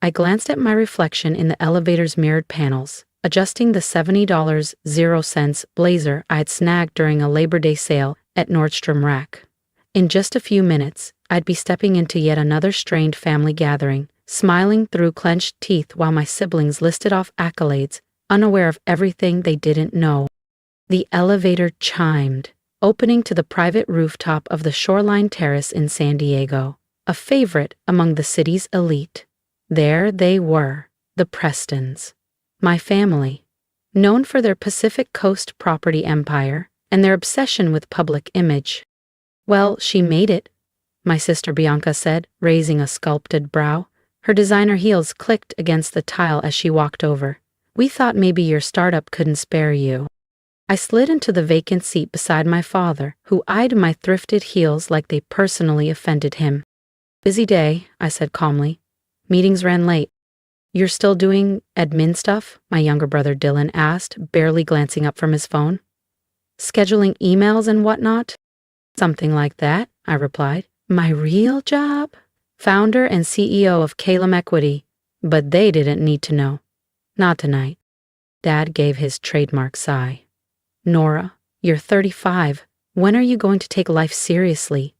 I glanced at my reflection in the elevator's mirrored panels, adjusting the $70.00 blazer I'd snagged during a Labor Day sale at Nordstrom Rack. In just a few minutes, I'd be stepping into yet another strained family gathering, smiling through clenched teeth while my siblings listed off accolades, unaware of everything they didn't know. The elevator chimed, opening to the private rooftop of the Shoreline Terrace in San Diego, a favorite among the city's elite. There they were, the Prestons, my family, known for their Pacific Coast property empire and their obsession with public image. "Well, she made it," my sister Bianca said, raising a sculpted brow. Her designer heels clicked against the tile as she walked over. "We thought maybe your startup couldn't spare you." I slid into the vacant seat beside my father, who eyed my thrifted heels like they personally offended him. "Busy day," I said calmly. "Meetings ran late." "You're still doing admin stuff?" my younger brother Dylan asked, barely glancing up from his phone. "Scheduling emails and whatnot?" "Something like that," I replied. "My real job? Founder and CEO of Calum Equity, but they didn't need to know. Not tonight." Dad gave his trademark sigh. "Nora, you're 35. When are you going to take life seriously?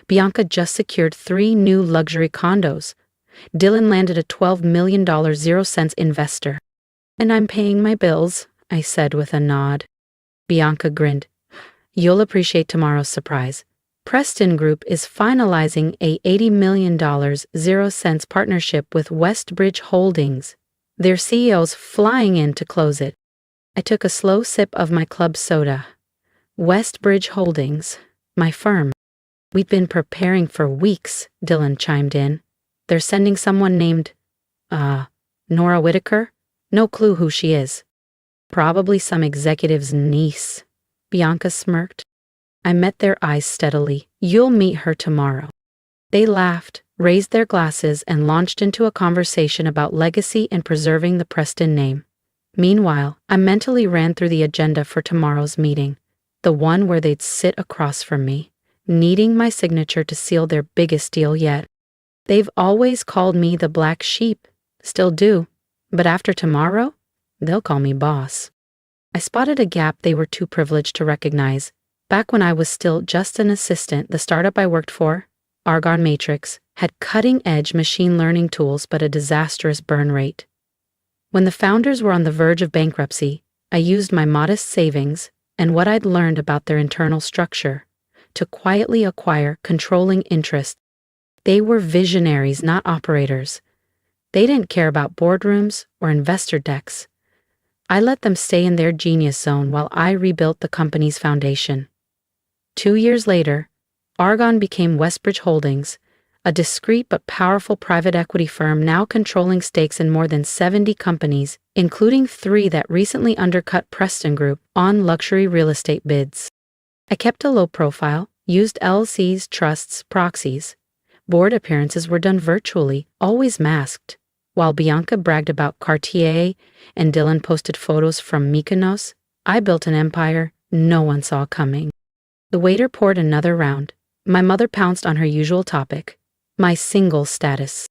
Bianca just secured 3 new luxury condos. Dylan landed a $12 million 0-cents investor. And I'm paying my bills," I said with a nod. Bianca grinned. "You'll appreciate tomorrow's surprise. Preston Group is finalizing a $80 million 0-cents partnership with Westbridge Holdings. Their CEO's flying in to close it." I took a slow sip of my club soda. "Westbridge Holdings, my firm." "We'd been preparing for weeks," Dylan chimed in. "They're sending someone named, Nora Whitaker? No clue who she is." "Probably some executive's niece." Bianca smirked. I met their eyes steadily. "You'll meet her tomorrow." They laughed, raised their glasses, and launched into a conversation about legacy and preserving the Preston name. Meanwhile, I mentally ran through the agenda for tomorrow's meeting, the one where they'd sit across from me, needing my signature to seal their biggest deal yet. They've always called me the black sheep, still do, but after tomorrow, they'll call me boss. I spotted a gap they were too privileged to recognize. Back when I was still just an assistant, the startup I worked for, Argon Matrix, had cutting-edge machine learning tools but a disastrous burn rate. When the founders were on the verge of bankruptcy, I used my modest savings and what I'd learned about their internal structure to quietly acquire controlling interest. They were visionaries, not operators. They didn't care about boardrooms or investor decks. I let them stay in their genius zone while I rebuilt the company's foundation. 2 years later, Argon became Westbridge Holdings, a discreet but powerful private equity firm now controlling stakes in more than 70 companies, including 3 that recently undercut Preston Group on luxury real estate bids. I kept a low profile, used LLCs, trusts, proxies. Board appearances were done virtually, always masked. While Bianca bragged about Cartier and Dylan posted photos from Mykonos, I built an empire no one saw coming. The waiter poured another round. My mother pounced on her usual topic, my single status.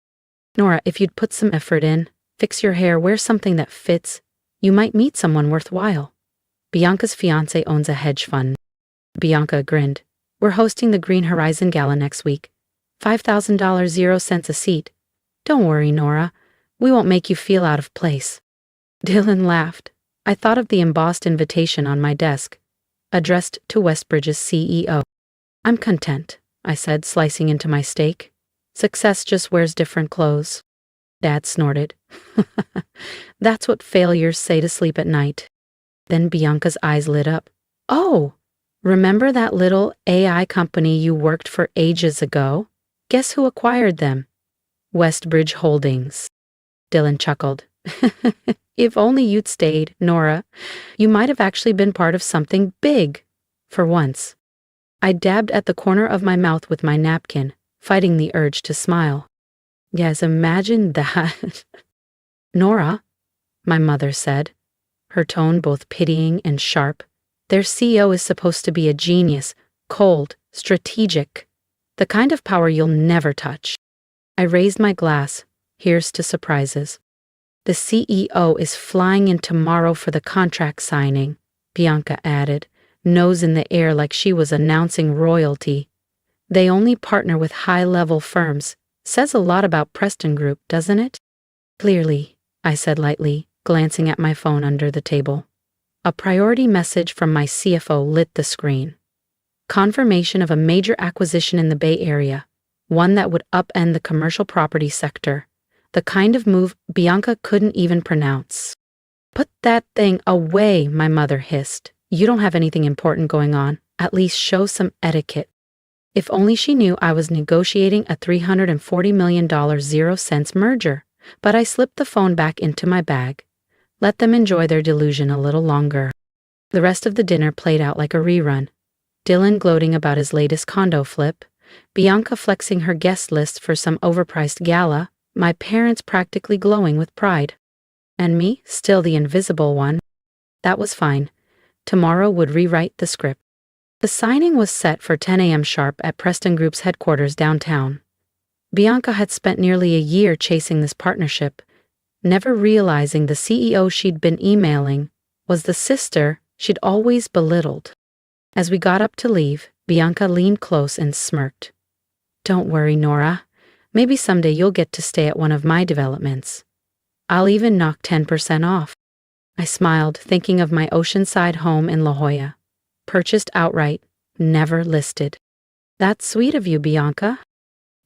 "Nora, if you'd put some effort in, fix your hair, wear something that fits, you might meet someone worthwhile." Bianca's fiancé owns a hedge fund. Bianca grinned. "We're hosting the Green Horizon Gala next week. $5,000 0-cents a seat. Don't worry, Nora. We won't make you feel out of place." Dylan laughed. I thought of the embossed invitation on my desk, addressed to Westbridge's CEO. "I'm content," I said, slicing into my steak. "Success just wears different clothes." Dad snorted. "That's what failures say to sleep at night." Then Bianca's eyes lit up. "Oh, remember that little AI company you worked for ages ago? Guess who acquired them?" "Westbridge Holdings." Dylan chuckled. "If only you'd stayed, Nora. You might have actually been part of something big, for once." I dabbed at the corner of my mouth with my napkin, fighting the urge to smile. "Yes, imagine that." "Nora," my mother said, her tone both pitying and sharp, "their CEO is supposed to be a genius, cold, strategic, the kind of power you'll never touch." I raised my glass. here's to surprises. The CEO is flying in tomorrow for the contract signing, Bianca added, nose in the air like she was announcing royalty. They only partner with high-level firms. Says a lot about Preston Group, doesn't it? Clearly, I said lightly, glancing at my phone under the table. A priority message from my CFO lit the screen. Confirmation of a major acquisition in the Bay Area, one that would upend the commercial property sector, the kind of move Bianca couldn't even pronounce. Put that thing away, my mother hissed. You don't have anything important going on. At least show some etiquette. If only she knew I was negotiating a $340 million 0-cents merger, but I slipped the phone back into my bag. Let them enjoy their delusion a little longer. The rest of the dinner played out like a rerun. Dylan gloating about his latest condo flip, Bianca flexing her guest list for some overpriced gala, my parents practically glowing with pride. And me, still the invisible one. That was fine. Tomorrow would rewrite the script. The signing was set for 10 a.m. sharp at Preston Group's headquarters downtown. Bianca had spent nearly a year chasing this partnership, never realizing the CEO she'd been emailing was the sister she'd always belittled. As we got up to leave, Bianca leaned close and smirked. Don't worry, Nora. Maybe someday you'll get to stay at one of my developments. I'll even knock 10% off. I smiled, thinking of my oceanside home in La Jolla. Purchased outright, never listed. That's sweet of you, Bianca.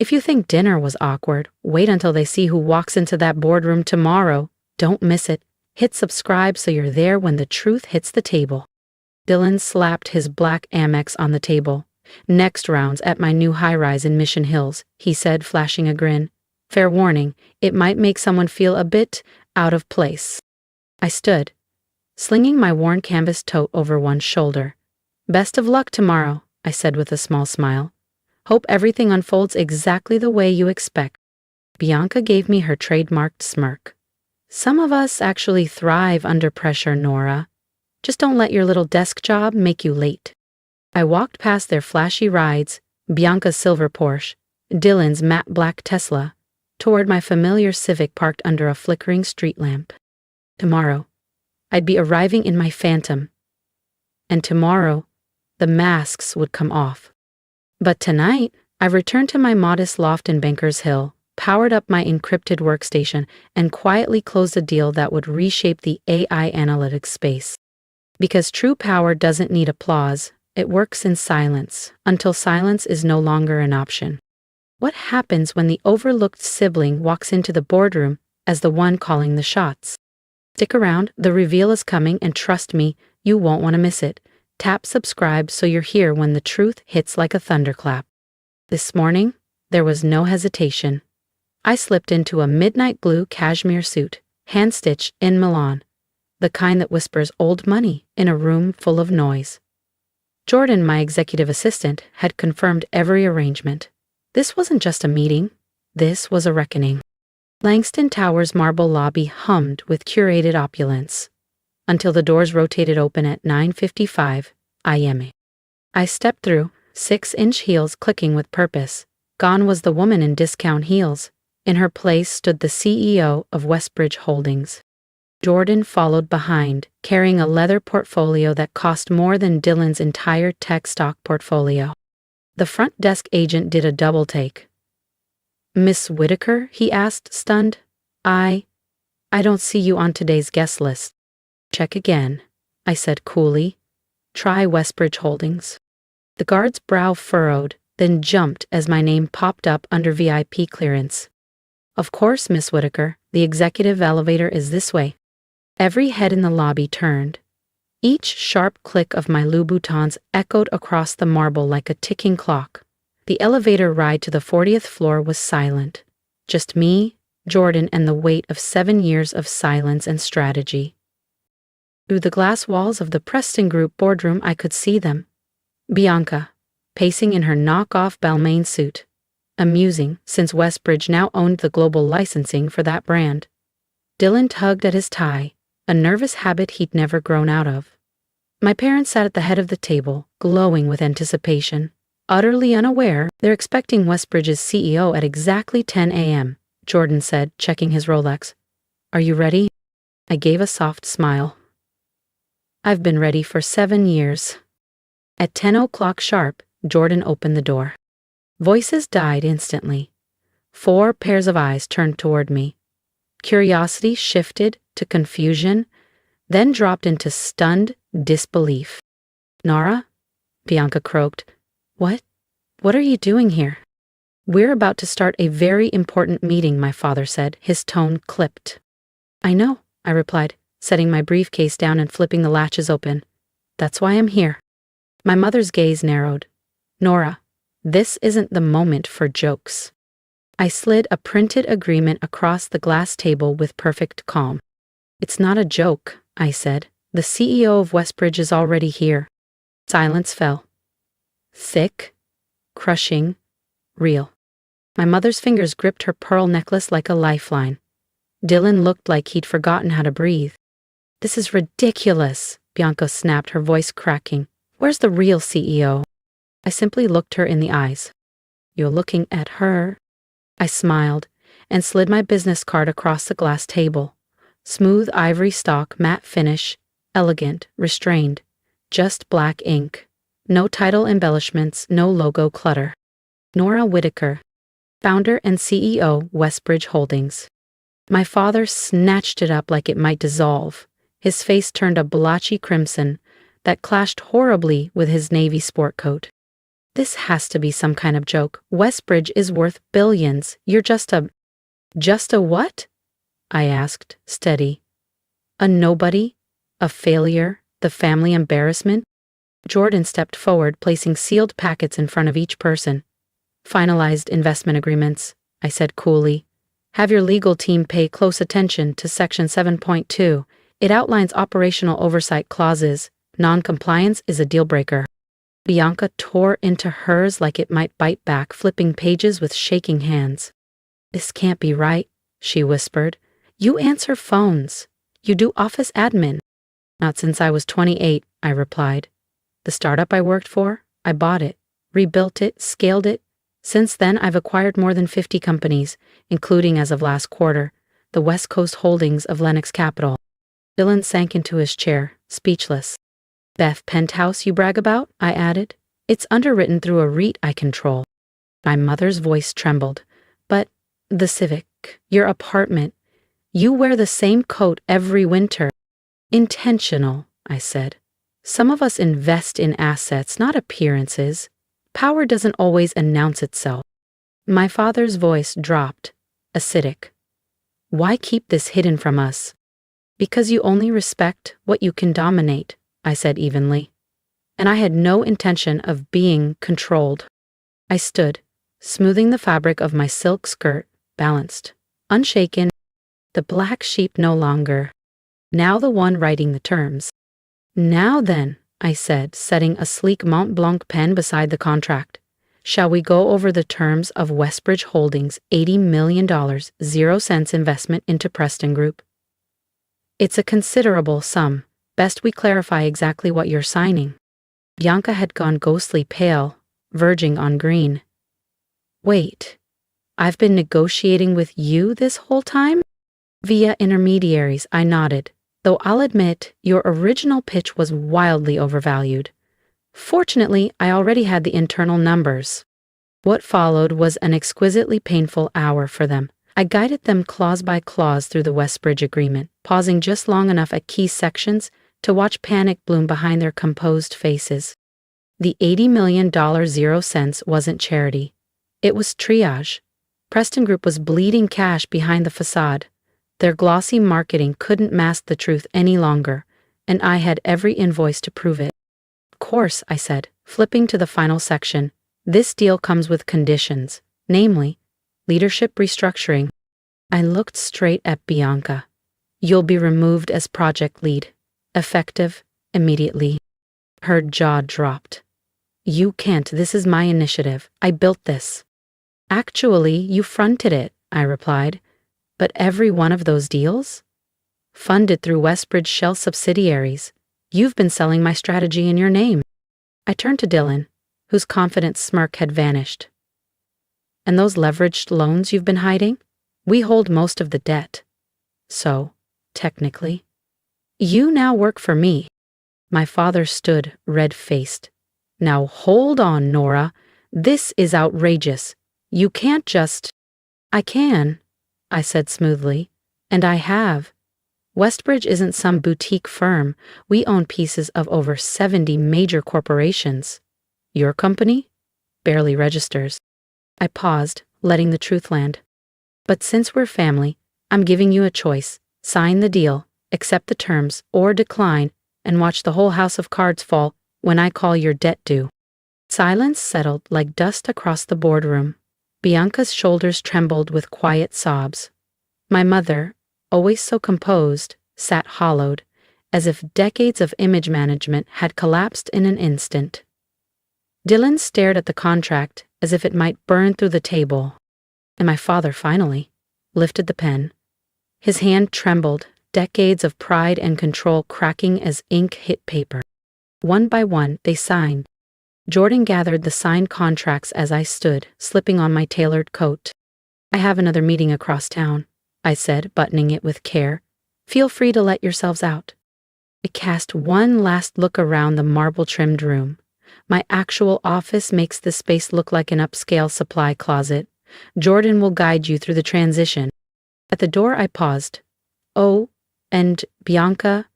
If you think dinner was awkward, wait until they see who walks into that boardroom tomorrow. Don't miss it. Hit subscribe so you're there when the truth hits the table. Dylan slapped his black Amex on the table. Next round's at my new high-rise in Mission Hills, he said, flashing a grin. Fair warning, it might make someone feel a bit out of place. I stood, slinging my worn canvas tote over one shoulder. Best of luck tomorrow, I said with a small smile. Hope everything unfolds exactly the way you expect. Bianca gave me her trademarked smirk. Some of us actually thrive under pressure, Nora. Just don't let your little desk job make you late. I walked past their flashy rides, Bianca's silver Porsche, Dylan's matte black Tesla, toward my familiar Civic parked under a flickering street lamp. Tomorrow, I'd be arriving in my Phantom. And tomorrow, the masks would come off. But tonight, I returned to my modest loft in Bankers Hill, powered up my encrypted workstation, and quietly closed a deal that would reshape the AI analytics space. Because true power doesn't need applause, it works in silence, until silence is no longer an option. What happens when the overlooked sibling walks into the boardroom as the one calling the shots? Stick around, the reveal is coming, and trust me, you won't want to miss it. Tap subscribe so you're here when the truth hits like a thunderclap. This morning, there was no hesitation. I slipped into a midnight blue cashmere suit, hand-stitched in Milan, the kind that whispers old money in a room full of noise. Jordan, my executive assistant, had confirmed every arrangement. This wasn't just a meeting. This was a reckoning. Langston Tower's marble lobby hummed with curated opulence, until the doors rotated open at 9:55 a.m. I stepped through, 6-inch heels clicking with purpose. Gone was the woman in discount heels. In her place stood the CEO of Westbridge Holdings. Jordan followed behind, carrying a leather portfolio that cost more than Dylan's entire tech stock portfolio. The front desk agent did a double take. Miss Whitaker? He asked, stunned. I don't see you on today's guest list. Check again, I said coolly. Try Westbridge Holdings. The guard's brow furrowed, then jumped as my name popped up under VIP clearance. Of course, Miss Whitaker, the executive elevator is this way. Every head in the lobby turned. Each sharp click of my Louboutins echoed across the marble like a ticking clock. The elevator ride to the 40th floor was silent. Just me, Jordan, and the weight of 7 years of silence and strategy. Through the glass walls of the Preston Group boardroom I could see them. Bianca, pacing in her knockoff Balmain suit. Amusing, since Westbridge now owned the global licensing for that brand. Dylan tugged at his tie, a nervous habit he'd never grown out of. My parents sat at the head of the table, glowing with anticipation. Utterly unaware, they're expecting Westbridge's CEO at exactly 10 a.m., Jordan said, checking his Rolex. Are you ready? I gave a soft smile. I've been ready for 7 years. At 10 o'clock sharp, Jordan opened the door. Voices died instantly. 4 pairs of eyes turned toward me. Curiosity shifted to confusion, then dropped into stunned disbelief. Nora? Bianca croaked. What? What are you doing here? We're about to start a very important meeting, my father said, his tone clipped. I know, I replied, setting my briefcase down and flipping the latches open. That's why I'm here. My mother's gaze narrowed. Nora, this isn't the moment for jokes. I slid a printed agreement across the glass table with perfect calm. It's not a joke, I said. The CEO of Westbridge is already here. Silence fell. Thick, crushing, real. My mother's fingers gripped her pearl necklace like a lifeline. Dylan looked like he'd forgotten how to breathe. This is ridiculous, Bianca snapped, her voice cracking. Where's the real CEO? I simply looked her in the eyes. You're looking at her. I smiled and slid my business card across the glass table. Smooth ivory stock, matte finish, elegant, restrained. Just black ink. No title embellishments, no logo clutter. Nora Whitaker, founder and CEO, Westbridge Holdings. My father snatched it up like it might dissolve. His face turned a blotchy crimson that clashed horribly with his navy sport coat. This has to be some kind of joke. Westbridge is worth billions. You're just a what? I asked, steady. A nobody? A failure? The family embarrassment? Jordan stepped forward, placing sealed packets in front of each person. Finalized investment agreements, I said coolly. Have your legal team pay close attention to Section 7.2. It outlines operational oversight clauses. Non-compliance is a deal breaker. Bianca tore into hers like it might bite back, flipping pages with shaking hands. This can't be right, she whispered. You answer phones. You do office admin. Not since I was 28, I replied. The startup I worked for, I bought it, rebuilt it, scaled it. Since then, I've acquired more than 50 companies, including, as of last quarter, the West Coast holdings of Lenox Capital. Dylan sank into his chair, speechless. Beth Penthouse you brag about? I added. It's underwritten through a REIT I control. My mother's voice trembled. But the Civic, your apartment, you wear the same coat every winter. Intentional, I said. Some of us invest in assets, not appearances. Power doesn't always announce itself. My father's voice dropped, acidic. Why keep this hidden from us? Because you only respect what you can dominate, I said evenly. And I had no intention of being controlled. I stood, smoothing the fabric of my silk skirt, balanced, unshaken, the black sheep no longer. Now the one writing the terms. Now then, I said, setting a sleek Mont Blanc pen beside the contract. Shall we go over the terms of Westbridge Holdings' $80 million, 0 cents investment into Preston Group? It's a considerable sum. Best we clarify exactly what you're signing. Bianca had gone ghostly pale, verging on green. Wait, I've been negotiating with you this whole time? Via intermediaries, I nodded, though I'll admit your original pitch was wildly overvalued. Fortunately, I already had the internal numbers. What followed was an exquisitely painful hour for them. I guided them clause by clause through the Westbridge agreement, pausing just long enough at key sections to watch panic bloom behind their composed faces. The $80 million 0 cents wasn't charity. It was triage. Preston Group was bleeding cash behind the facade. Their glossy marketing couldn't mask the truth any longer, and I had every invoice to prove it. Of course, I said, flipping to the final section. This deal comes with conditions, namely, leadership restructuring. I looked straight at Bianca. You'll be removed as project lead. Effective immediately. Her jaw dropped. You can't. This is my initiative. I built this. Actually, you fronted it, I replied. But every one of those deals? Funded through Westbridge shell subsidiaries. You've been selling my strategy in your name. I turned to Dylan, whose confident smirk had vanished. And those leveraged loans you've been hiding? We hold most of the debt. So, technically, you now work for me. My father stood, red-faced. Now hold on, Nora. This is outrageous. You can't just— I can, I said smoothly. And I have. Westbridge isn't some boutique firm. We own pieces of over 70 major corporations. Your company? Barely registers. I paused, letting the truth land. But since we're family, I'm giving you a choice. Sign the deal, accept the terms, or decline, and watch the whole house of cards fall when I call your debt due. Silence settled like dust across the boardroom. Bianca's shoulders trembled with quiet sobs. My mother, always so composed, sat hollowed, as if decades of image management had collapsed in an instant. Dylan stared at the contract as if it might burn through the table. And my father finally lifted the pen. His hand trembled, decades of pride and control cracking as ink hit paper. One by one, they signed. Jordan gathered the signed contracts as I stood, slipping on my tailored coat. I have another meeting across town, I said, buttoning it with care. Feel free to let yourselves out. I cast one last look around the marble-trimmed room. My actual office makes the space look like an upscale supply closet. Jordan will guide you through the transition. At the door I paused. Oh, and Bianca,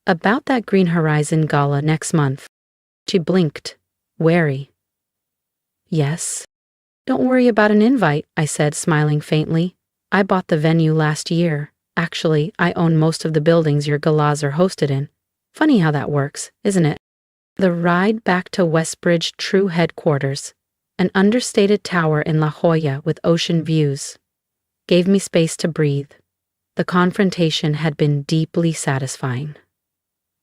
about that Green Horizon gala next month. She blinked, wary. Yes. Don't worry about an invite, I said, smiling faintly. I bought the venue last year. Actually, I own most of the buildings your galas are hosted in. Funny how that works, isn't it? The ride back to Westbridge True headquarters, an understated tower in La Jolla with ocean views, gave me space to breathe. The confrontation had been deeply satisfying.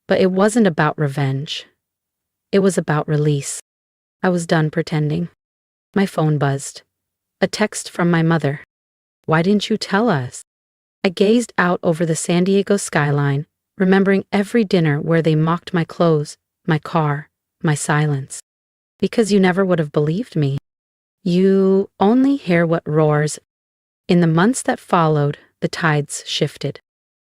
But it wasn't about revenge. It was about release. I was done pretending. My phone buzzed. A text from my mother. Why didn't you tell us? I gazed out over the San Diego skyline, remembering every dinner where they mocked my clothes, my car, my silence. Because you never would have believed me. You only hear what roars. In the months that followed, the tides shifted.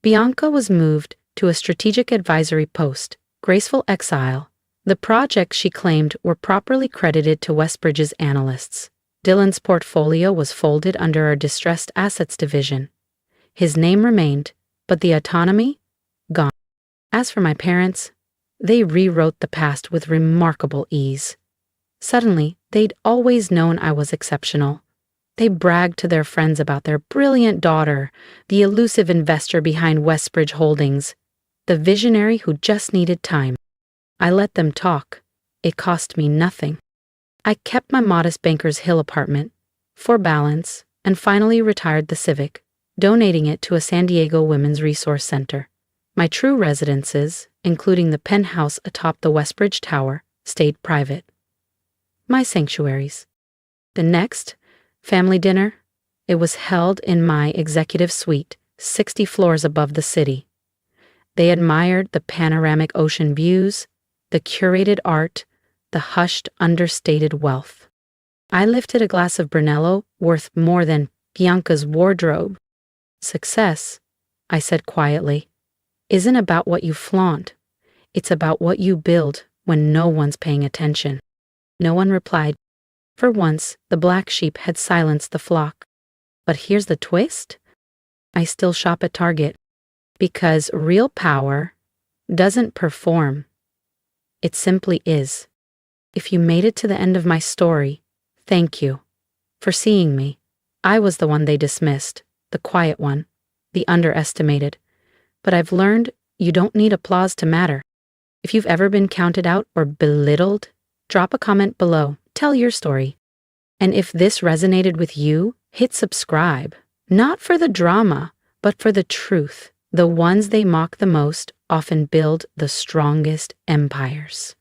Bianca was moved to a strategic advisory post, graceful exile. The projects she claimed were properly credited to Westbridge's analysts. Dylan's portfolio was folded under our distressed assets division. His name remained, but the autonomy? Gone. As for my parents, they rewrote the past with remarkable ease. Suddenly, they'd always known I was exceptional. They bragged to their friends about their brilliant daughter, the elusive investor behind Westbridge Holdings, the visionary who just needed time. I let them talk. It cost me nothing. I kept my modest Bankers Hill apartment, for balance, and finally retired the Civic, donating it to a San Diego Women's Resource Center. My true residences, including the penthouse atop the Westbridge Tower, stayed private. My sanctuaries. The next family dinner, it was held in my executive suite, 60 floors above the city. They admired the panoramic ocean views, the curated art, the hushed, understated wealth. I lifted a glass of Brunello worth more than Bianca's wardrobe. Success, I said quietly, isn't about what you flaunt. It's about what you build when no one's paying attention. No one replied. For once, the black sheep had silenced the flock. But here's the twist. I still shop at Target. Because real power doesn't perform. It simply is. If you made it to the end of my story, thank you for seeing me. I was the one they dismissed, the quiet one, the underestimated. But I've learned you don't need applause to matter. If you've ever been counted out or belittled, drop a comment below. Tell your story. And if this resonated with you, hit subscribe. Not for the drama, but for the truth. The ones they mock the most often build the strongest empires.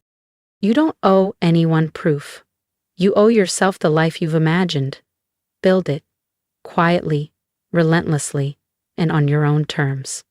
You don't owe anyone proof. You owe yourself the life you've imagined. Build it, quietly, relentlessly, and on your own terms.